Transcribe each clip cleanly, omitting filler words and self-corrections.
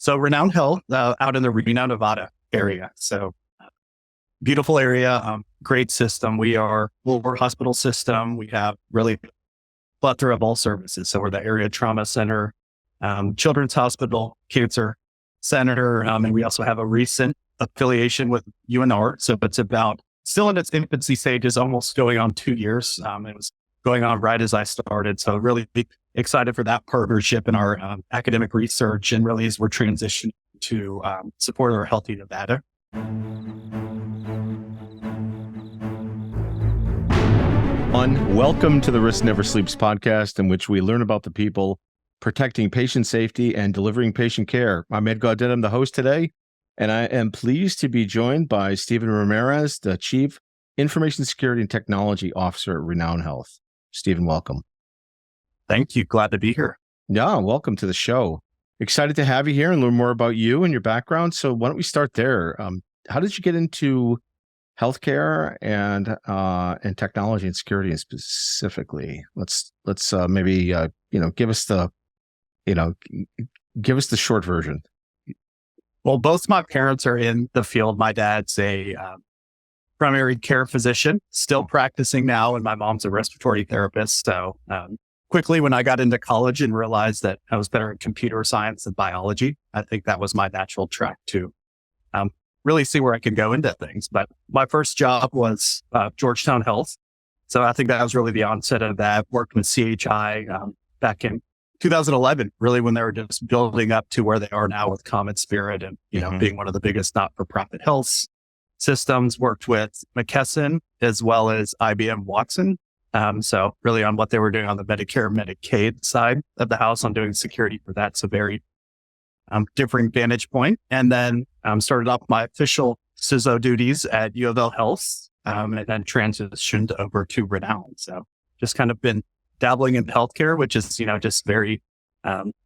So Renown Health out in the Reno, Nevada area. So beautiful area, great system. We're a hospital system. We have really plethora of all services. So we're the area trauma center, children's hospital, cancer center. And we also have a recent affiliation with UNR. So it's about still in its infancy stages, almost going on 2 years. It was going on right as I started. So really excited for that partnership in our academic research, and really as we're transitioning to support our Healthy Nevada. Welcome to the Risk Never Sleeps podcast, in which we learn about the people protecting patient safety and delivering patient care. I'm Ed Gaudet, I'm the host today, and I am pleased to be joined by Steven Ramirez, the Chief Information Security and Technology Officer at Renown Health. Steven, welcome. Thank you. Glad to be here. Yeah, welcome to the show. Excited to have you here and learn more about you and your background. So why don't we start there? How did you get into healthcare and technology and security specifically? Let's maybe give us the short version. Well, both my parents are in the field. My dad's a primary care physician, still practicing now, and my mom's a respiratory therapist. So quickly, when I got into college and realized that I was better at computer science and biology, I think that was my natural track to really see where I could go into things. But my first job was Renown Health. So I think that was really the onset of that. Worked with CHI back in 2011, really when they were just building up to where they are now with Common Spirit and, being one of the biggest not-for-profit health systems. Worked with McKesson as well as IBM Watson. So really on what they were doing on the Medicare, Medicaid side of the house on doing security for that. So very different vantage point. And then started off my official CISO duties at U of L Health, and then transitioned over to Renown. So just kind of been dabbling in healthcare, which is, just very,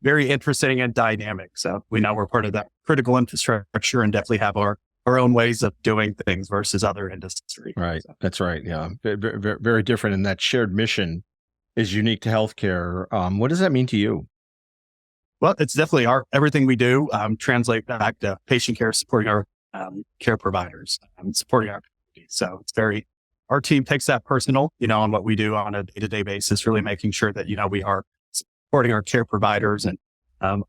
very interesting and dynamic. So we know we're part of that critical infrastructure and definitely have our own ways of doing things versus other industries. Right. That's right. Yeah. Very, very different. And that shared mission is unique to healthcare. What does that mean to you? Well, it's definitely everything we do translate back to patient care, supporting our care providers, supporting our community. So it's our team takes that personal, on what we do on a day-to-day basis, really making sure that, we are supporting our care providers. And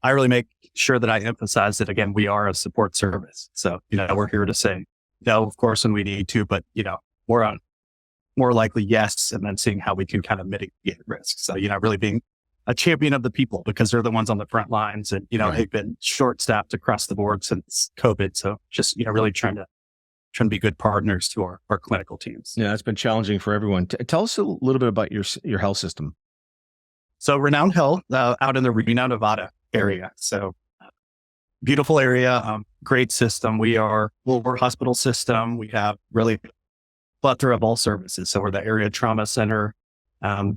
I really make sure that I emphasize that, again, we are a support service. So, we're here to say no, of course, when we need to, but, we're on more likely yes, and then seeing how we can kind of mitigate risk. So, really being a champion of the people, because they're the ones on the front lines, and, Right. They've been short-staffed across the board since COVID. So just, really trying to be good partners to our clinical teams. Yeah, it's been challenging for everyone. Tell us a little bit about your health system. So Renown Health out in the Reno, Nevada area. So beautiful area, great system. We're a hospital system. We have really plethora of all services. So we're the area trauma center,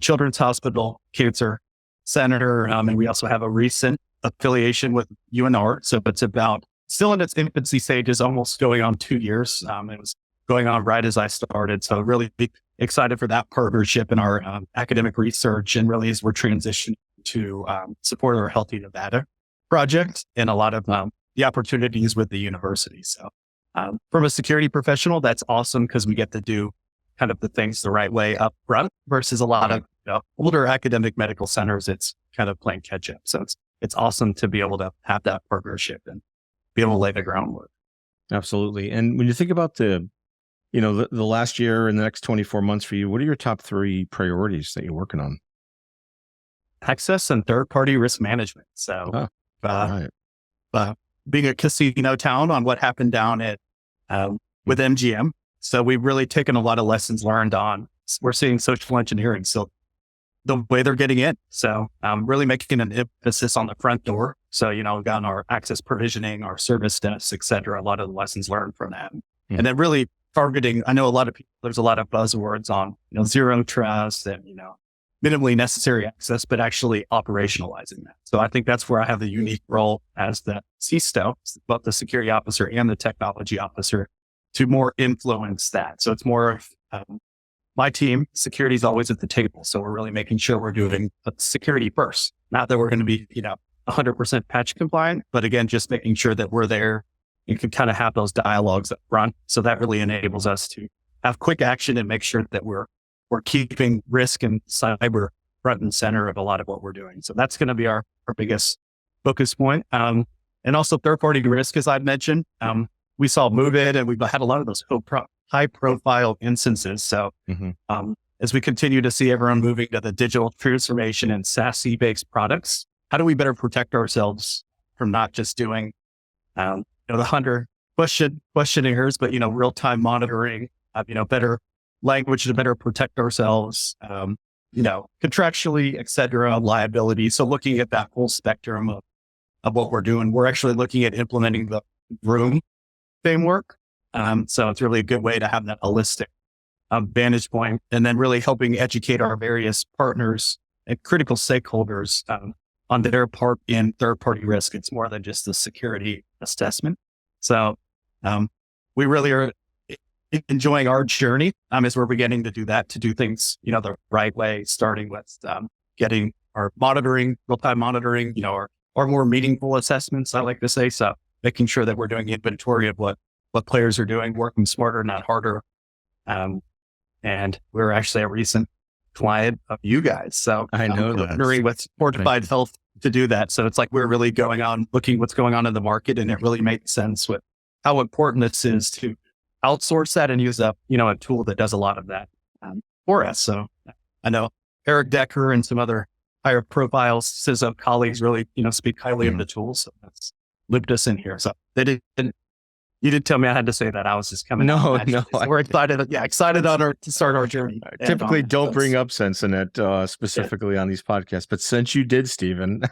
children's hospital, cancer center. And we also have a recent affiliation with UNR. So it's about still in its infancy stages, almost going on 2 years. It was going on right as I started. So really excited for that partnership in our academic research, and really as we're transitioning to support our Healthy Nevada project and a lot of the opportunities with the university. So from a security professional, that's awesome because we get to do kind of the things the right way up front versus a lot of older academic medical centers. It's kind of playing catch up. So it's awesome to be able to have that partnership and be able to lay the groundwork. Absolutely. And when you think about the last year and the next 24 months for you, what are your top 3 priorities that you're working on? Access and third-party risk management. So right. Being a casino town on what happened down at with MGM. So we've really taken a lot of lessons learned on, we're seeing social engineering. So the way they're getting in. So really making an emphasis on the front door. So, we've got our access provisioning, our service desks, et cetera, a lot of the lessons learned from that. Mm-hmm. And then really targeting, I know a lot of people, there's a lot of buzzwords on, zero trust and, minimally necessary access, but actually operationalizing that. So I think that's where I have the unique role as the CISO, both the security officer and the technology officer, to more influence that. So it's more of my team, security is always at the table. So we're really making sure we're doing security first. Not that we're going to be, 100% patch compliant, but again, just making sure that we're there. You can kind of have those dialogues up front. So that really enables us to have quick action and make sure that we're keeping risk and cyber front and center of a lot of what we're doing. So that's going to be our biggest focus point. And also third-party risk, as I've mentioned, we saw move in, and we've had a lot of those high-profile instances. So as we continue to see everyone moving to the digital transformation and SaaS-based products, how do we better protect ourselves from not just doing, the 100 questionnaires, but, real-time monitoring, better language to better protect ourselves, contractually, et cetera, liability. So looking at that whole spectrum of what we're doing, we're actually looking at implementing the room framework. So it's really a good way to have that holistic vantage point, and then really helping educate our various partners and critical stakeholders on their part in third-party risk. It's more than just the security assessment. So we really are enjoying our journey as we're beginning to do that, to do things, the right way, starting with getting our monitoring, real-time monitoring, our more meaningful assessments, I like to say. So making sure that we're doing inventory of what players are doing, working smarter, not harder. And we're actually a recent client of you guys. So I know that. Partnering with Fortified Health to do that. So it's like we're really looking what's going on in the market, and it really makes sense with how important this is to outsource that and use a tool that does a lot of that for us. So I know Eric Decker and some other higher profile CISO colleagues really, speak highly of the tools. So that's looped us in here. So you didn't tell me I had to say that. I was just coming. No. So we're excited. Yeah, excited to start our journey. I typically don't bring up Sensinet specifically on these podcasts, but since you did, Steven.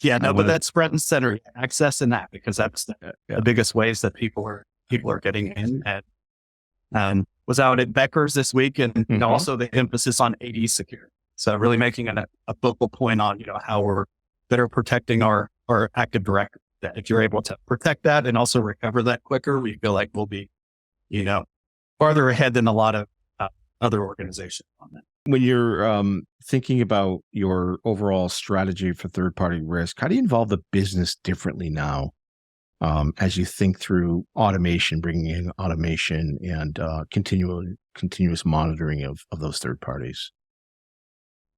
But that's front and center access in that, because that's the biggest ways that people are getting in. And was out at Becker's this week, and also the emphasis on AD security. So really making a focal point on how we're better protecting our Active Directory. That if you're able to protect that and also recover that quicker, we feel like we'll be, farther ahead than a lot of other organizations on that. When you're thinking about your overall strategy for third-party risk, how do you involve the business differently now as you think through automation, bringing in automation and continuous monitoring of those third parties?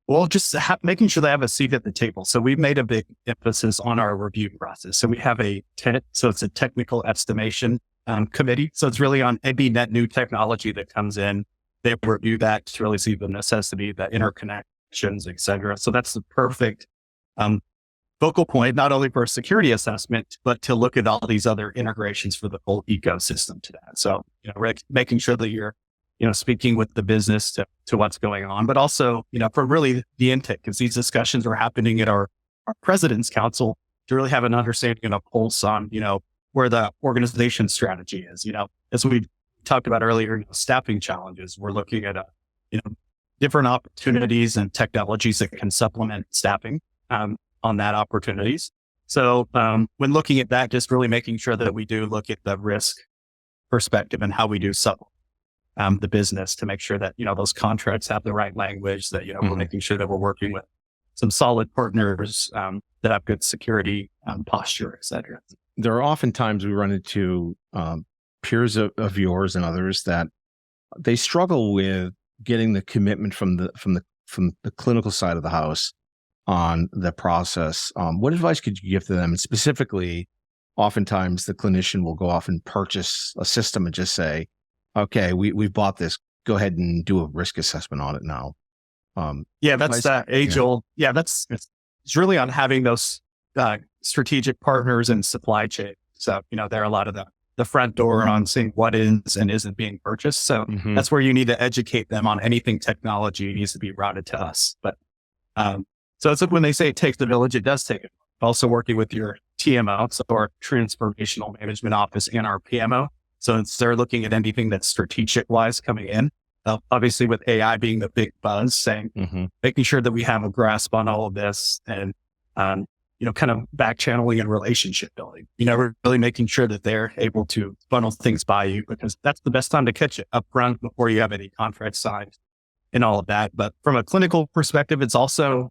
Well, just making sure they have a seat at the table. So we've made a big emphasis on our review process. So we have so it's a technical estimation committee. So it's really on any net new technology that comes in. They review that to really see the necessity, the interconnections, et cetera. So that's the perfect focal point, not only for a security assessment, but to look at all these other integrations for the whole ecosystem to that. So, making sure that you're speaking with the business to what's going on, but also, for really the intake, because these discussions are happening at our president's council to really have an understanding and a pulse on, where the organization strategy is, as we talked about earlier, staffing challenges. We're looking at, different opportunities and technologies that can supplement staffing, on that opportunities. So, when looking at that, just really making sure that we do look at the risk perspective and how we do supplement the business to make sure that, those contracts have the right language, that, we're making sure that we're working with some solid partners that have good security posture, et cetera. There are often times we run into peers of yours and others that they struggle with getting the commitment from the clinical side of the house on the process. What advice could you give to them? And specifically, oftentimes the clinician will go off and purchase a system and just say, okay, we've bought this. Go ahead and do a risk assessment on it now. That's that age old. Yeah, it's really on having those strategic partners and supply chain. So, they're a lot of the front door on seeing what is and isn't being purchased. So that's where you need to educate them on anything technology needs to be routed to us. But so it's when they say it takes the village, it does take it. Also working with your TMO, so our transformational management office, and our PMO. So they're looking at anything that's strategic wise coming in. Obviously with AI being the big buzz, saying, making sure that we have a grasp on all of this and, kind of back channeling and relationship building, really making sure that they're able to funnel things by you, because that's the best time to catch it up front before you have any contracts signed and all of that. But from a clinical perspective, it's also,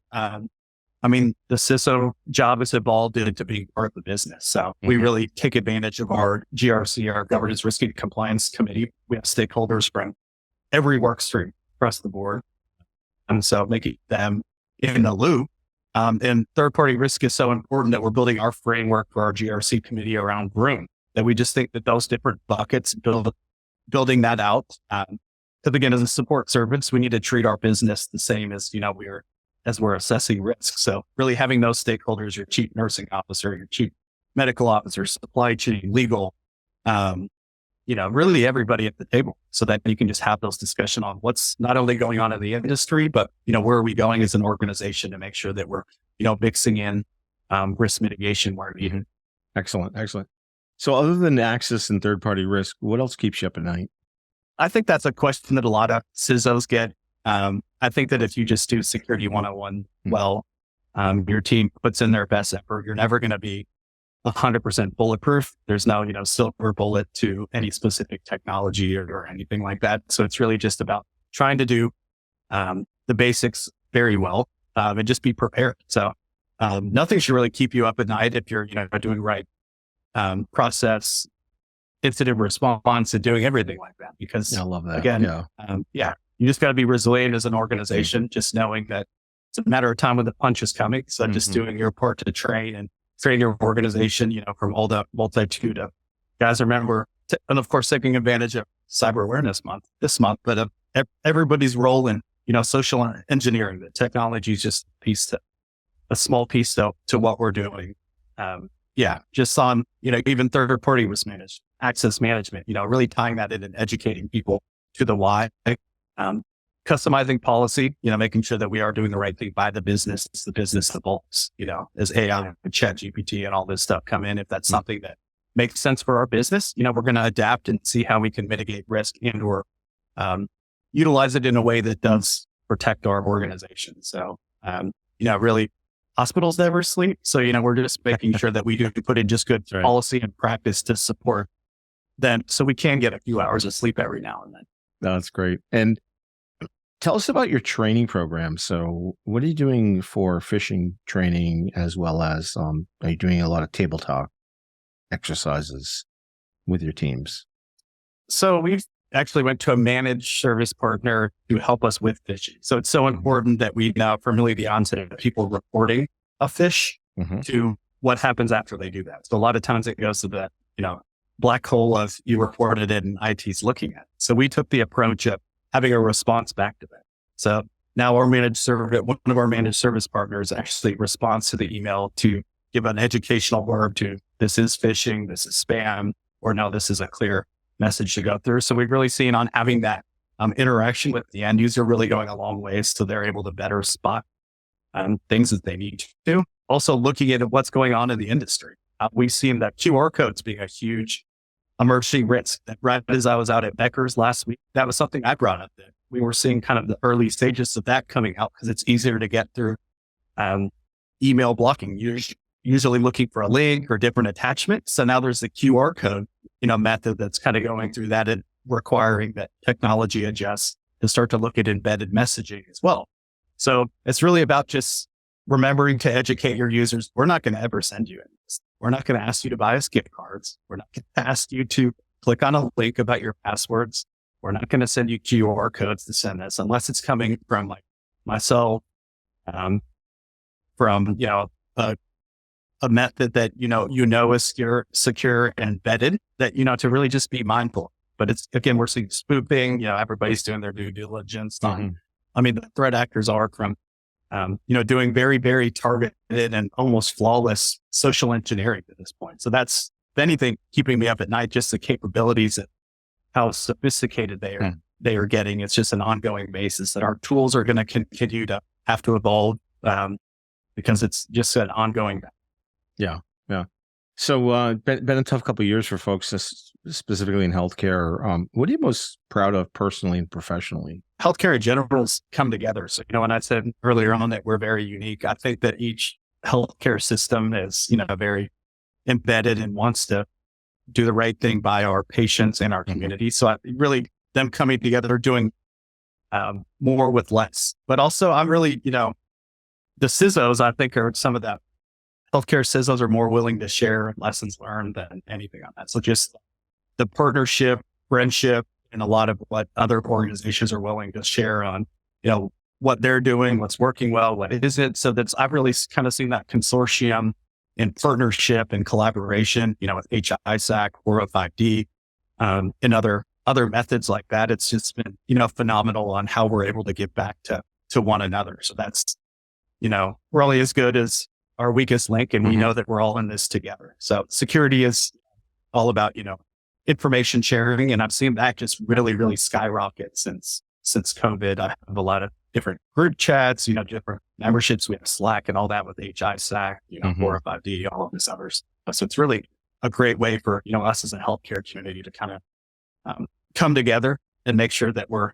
I mean, the CISO job has evolved into being part of the business. So we really take advantage of our GRC, our Governance, Risk, and Compliance Committee. We have stakeholders from every work stream across the board. And so making them in the loop. And third-party risk is so important that we're building our framework for our GRC committee around Vroom, that we just think that those different buckets, building that out. Because again, as a support service, we need to treat our business the same as, we're assessing risk. So really having those stakeholders, your chief nursing officer, your chief medical officer, supply chain, legal, really everybody at the table, so that you can just have those discussions on what's not only going on in the industry, but, where are we going as an organization to make sure that we're, mixing in risk mitigation where needed. Excellent. So other than access and third-party risk, what else keeps you up at night? I think that's a question that a lot of CISOs get. I think that if you just do security 101 well, your team puts in their best effort, you're never going to be 100% bulletproof. There's no, silver bullet to any specific technology or anything like that. So it's really just about trying to do the basics very well and just be prepared. So nothing should really keep you up at night if you're, doing right process, incident response, and doing everything like that. Because I love that. Again, you just got to be resilient as an organization, just knowing that it's a matter of time when the punch is coming. So just doing your part to train your organization, from all the multitude of guys. Remember, and of course, taking advantage of Cyber Awareness Month this month, but everybody's role in, social engineering. The technology is just a small piece to what we're doing. Just on, even third party risk management, access management, really tying that in and educating people to the why. Customizing policy, making sure that we are doing the right thing by the business evolves, as AI and ChatGPT and all this stuff come in. If that's something that makes sense for our business, we're going to adapt and see how we can mitigate risk and or utilize it in a way that does protect our organization. So, really hospitals never sleep. So, we're just making sure that we do put in just good policy and practice to support them so we can get a few hours of sleep every now and then. That's great. And tell us about your training program. So what are you doing for phishing training, as well as are you doing a lot of table talk exercises with your teams? So we actually went to a managed service partner to help us with phishing. So it's so important that we now, from really the onset of people reporting a phish to what happens after they do that. So a lot of times it goes to the, black hole of you reported it and IT's looking at it. So we took the approach of having a response back to that. So now one of our managed service partners actually responds to the email to give an educational word to this is phishing, this is spam, or no, this is a clear message to go through. So we've really seen on having that interaction with the end user really going a long way, so they're able to better spot things that they need to do. Also looking at what's going on in the industry. We've seen that QR codes being a huge emerging risk. That right as I was out at Becker's last week, that was something I brought up. That we were seeing kind of the early stages of that coming out because it's easier to get through email blocking. You're usually looking for a link or different attachment. So now there's the QR code, method that's kind of going through that and requiring that technology adjusts to start to look at embedded messaging as well. So it's really about just remembering to educate your users. We're not going to ever send you this. We're not going to ask you to buy us gift cards. We're not going to ask you to click on a link about your passwords. We're not going to send you QR codes to send this unless it's coming from like myself, from, a method that, is secure and embedded, that, to really just be mindful. But it's, again, we're seeing spoofing, everybody's doing their due diligence on, the threat actors are from, doing very, very targeted and almost flawless social engineering at this point. So that's, if anything, keeping me up at night, just the capabilities and how sophisticated they are getting. It's just an ongoing basis that our tools are going to continue to have to evolve because it's just an ongoing. Yeah. So been a tough couple of years for folks, specifically in healthcare. What are you most proud of personally and professionally? Healthcare in general has come together. So, when I said earlier on that we're very unique, I think that each healthcare system is, very embedded and wants to do the right thing by our patients and our community. So really them coming together, doing more with less. But also I'm really, the CISOs, I think, are some of the healthcare CISOs are more willing to share lessons learned than anything on that. So just the partnership, friendship, and a lot of what other organizations are willing to share on, what they're doing, what's working well, what isn't. So I've really kind of seen that consortium and partnership and collaboration, with HISAC, 405D, and other methods like that. It's just been, phenomenal on how we're able to give back to one another. So that's, we're only as good as our weakest link, and we know that we're all in this together. So security is all about, information sharing. And I've seen that just really, really skyrocket since COVID. I have a lot of different group chats, different memberships. We have Slack and all that with HISAC, 405D, all of this others. So it's really a great way for, us as a healthcare community to kind of come together and make sure that we're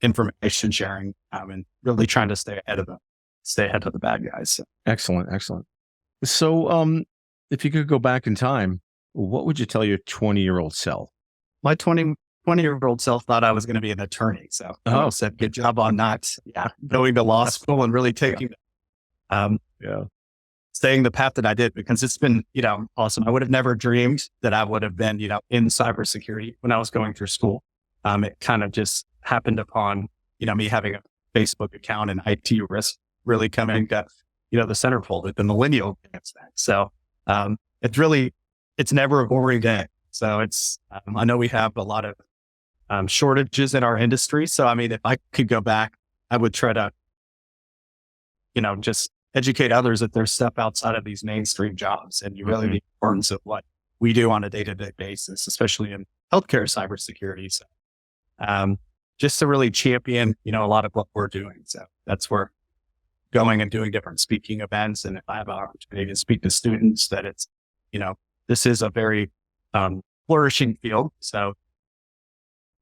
information sharing and really trying to stay ahead of the bad guys. So. Excellent. So if you could go back in time, what would you tell your 20-year-old self? My 20-year-old self thought I was going to be an attorney. So I said, good job on not going to law school and really taking, staying the path that I did, because it's been, awesome. I would have never dreamed that I would have been, in cybersecurity when I was going through school. It kind of just happened upon, me having a Facebook account and IT risk really coming to, the centerfold, the millennial against that. So, it's never a boring day. So I know we have a lot of shortages in our industry. So, if I could go back, I would try to, just educate others that there's stuff outside of these mainstream jobs, and you really the importance of what we do on a day-to-day basis, especially in healthcare cybersecurity. So, just to really champion, a lot of what we're doing. So that's where going and doing different speaking events. And if I have an opportunity to speak to students, that it's, this is a very flourishing field. So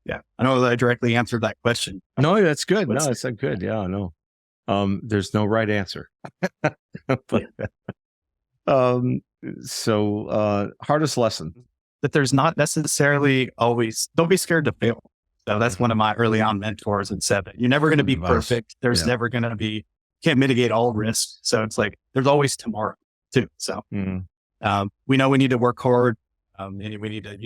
I know that I directly answered that question. No, that's good. No, it's good. Yeah, no. There's no right answer. So hardest lesson? That there's not necessarily always, don't be scared to fail. So that's one of my early on mentors and said that you're never going to be perfect. There's never going to be, can't mitigate all risks. So it's like, there's always tomorrow too. So we know we need to work hard and we need to,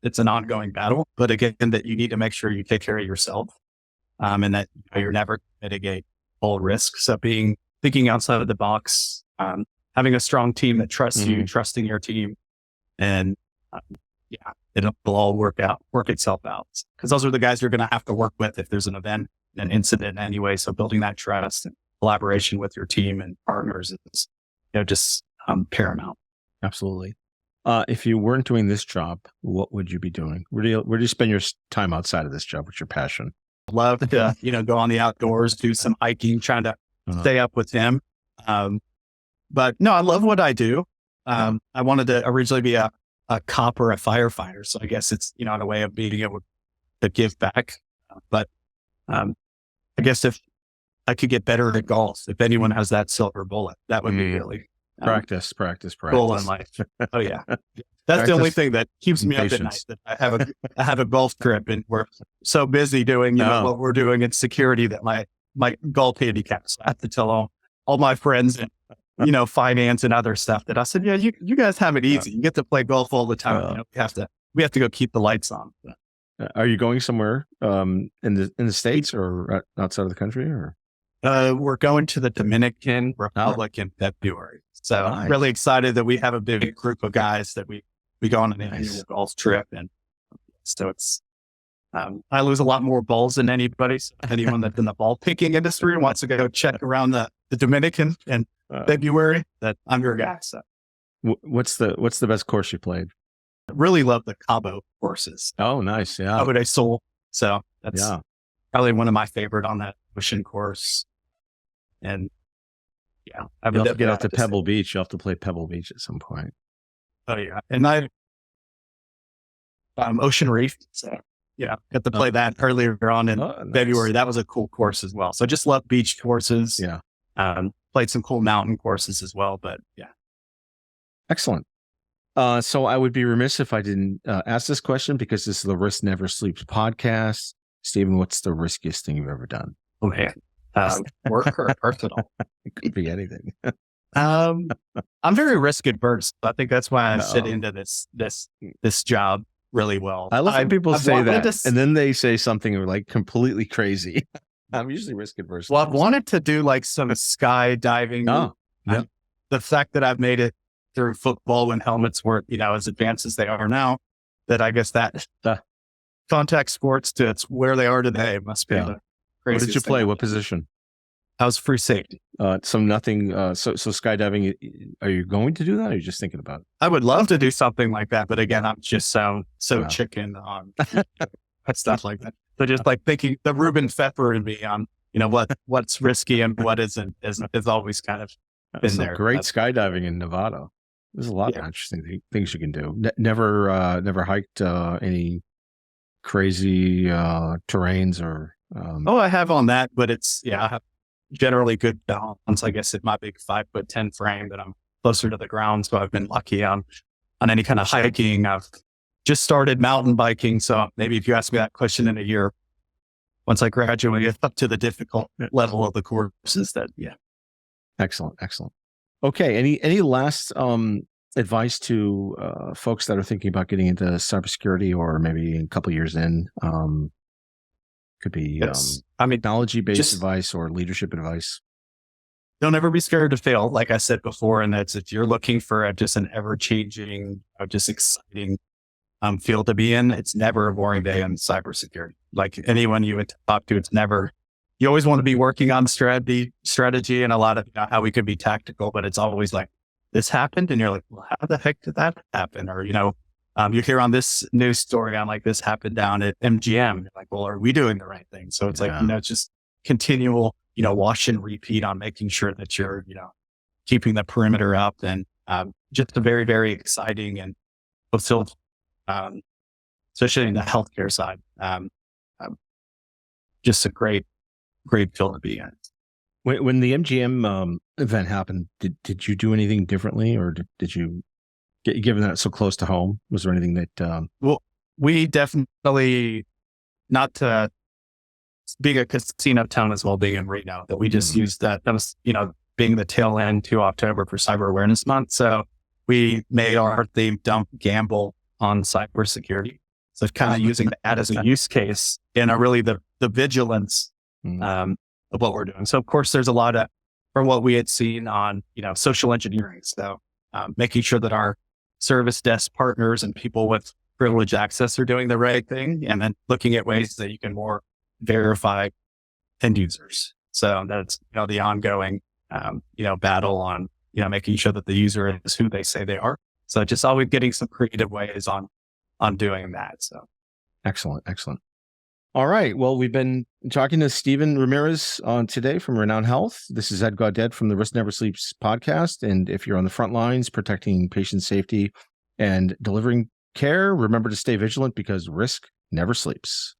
it's an ongoing battle, but again, that you need to make sure you take care of yourself and that you're never mitigate all risks. So thinking outside of the box, having a strong team that trusts you, trusting your team, and it'll all work itself out, because those are the guys you're going to have to work with if there's an event, an incident anyway. So building that trust and collaboration with your team and partners is, just paramount. Absolutely. If you weren't doing this job, what would you be doing? Where do you spend your time outside of this job? What's your passion? Love to, go on the outdoors, do some hiking, trying to stay up with him. But no, I love what I do. I wanted to originally be a cop or a firefighter. So I guess it's, in a way of being able to give back. But I guess if I could get better at golf, if anyone has that silver bullet, that would be really practice. Goal in life. Oh yeah. That's the only thing that keeps me up at night. That I have a golf trip, and we're so busy doing what we're doing in security that my golf handicaps. I have to tell all my friends and finance and other stuff that I said, you guys have it easy. You get to play golf all the time. We have to go keep the lights on. Are you going somewhere in the States or outside of the country, or? We're going to the Dominican Republic in February. So I'm really excited that we have a big group of guys that we go on an annual golf trip. And so it's, I lose a lot more balls than anybody. So anyone that's in the ball picking industry wants to go check around the Dominican in February, that I'm your guy. So what's the best course you played? I really love the Cabo courses. Oh, nice. Yeah. Cabo de Sol. So that's probably one of my favorite on that ocean course. And you'll have to get out to Pebble Beach. You'll have to play Pebble Beach at some point. Oh yeah. And Ocean Reef. So got to play that earlier on in February. That was a cool course as well. So I just love beach courses. Yeah. Played some cool mountain courses as well, but yeah. Excellent. So I would be remiss if I didn't ask this question, because this is the Risk Never Sleeps podcast. Steven, what's the riskiest thing you've ever done? Oh man. Work or personal? It could be anything. I'm very risk adverse. I think that's why I fit No. into this job really well. I love when people I've say wanted that, to and then they say something like completely crazy. I'm usually risk adverse. Well, I've wanted to do like some skydiving. Oh, yeah. The fact that I've made it through football when helmets weren't, as advanced as they are now, that I guess that contact sports to it's where they are today must be the What craziest did you play? thing. What position? I was free safety. So nothing. So skydiving. Are you going to do that? Or are you just thinking about it? I would love to do something like that, but again, I'm just so Wow. chicken on stuff like that. So just like thinking the Ruben Pfeffer in me on, what's risky and what isn't is always kind of been Some there. great skydiving in Nevada. There's a lot of interesting things you can do. Never hiked any crazy terrains or. I have on that, but I have generally good balance. I guess it my big 5'10" frame that I'm closer to the ground. So I've been lucky on any kind of hiking. I've just started mountain biking. So maybe if you ask me that question in a year, once I graduate up to the difficult level of the courses Excellent. Okay. Any last advice to folks that are thinking about getting into cybersecurity or maybe a couple of years in? Could be technology-based advice or leadership advice. Don't ever be scared to fail. Like I said before, and that's if you're looking for just an ever-changing, just exciting field to be in, it's never a boring day in cybersecurity. Like anyone you would talk to, it's never. You always want to be working on strategy and a lot of how we could be tactical, but it's always like this happened, and you're like, well, how the heck did that happen? Or you hear on this news story on like this happened down at MGM. You're like, well, are we doing the right thing? So it's like it's just continual, wash and repeat on making sure that you're keeping the perimeter up, and just a very, very exciting and fulfilled, especially in the healthcare side. Just a great field to be in. When the MGM event happened, did you do anything differently, or did you, given that it's so close to home, was there anything that? Well, we definitely, not to being a casino town as well, being in Reno, that we just used that was, being the tail end to October for Cyber Awareness Month. So we made our theme dump gamble on cybersecurity. So kind of using that as a use case and really the vigilance of what we're doing. So of course, there's a lot of, from what we had seen on, social engineering. So making sure that our service desk partners and people with privileged access are doing the right thing, and then looking at ways that you can more verify end users. So that's, the ongoing, battle on, making sure that the user is who they say they are. So just always getting some creative ways on doing that. So. Excellent. All right. Well, we've been talking to Steven Ramirez today from Renown Health. This is Ed Gaudet from the Risk Never Sleeps podcast. And if you're on the front lines protecting patient safety and delivering care, remember to stay vigilant because risk never sleeps.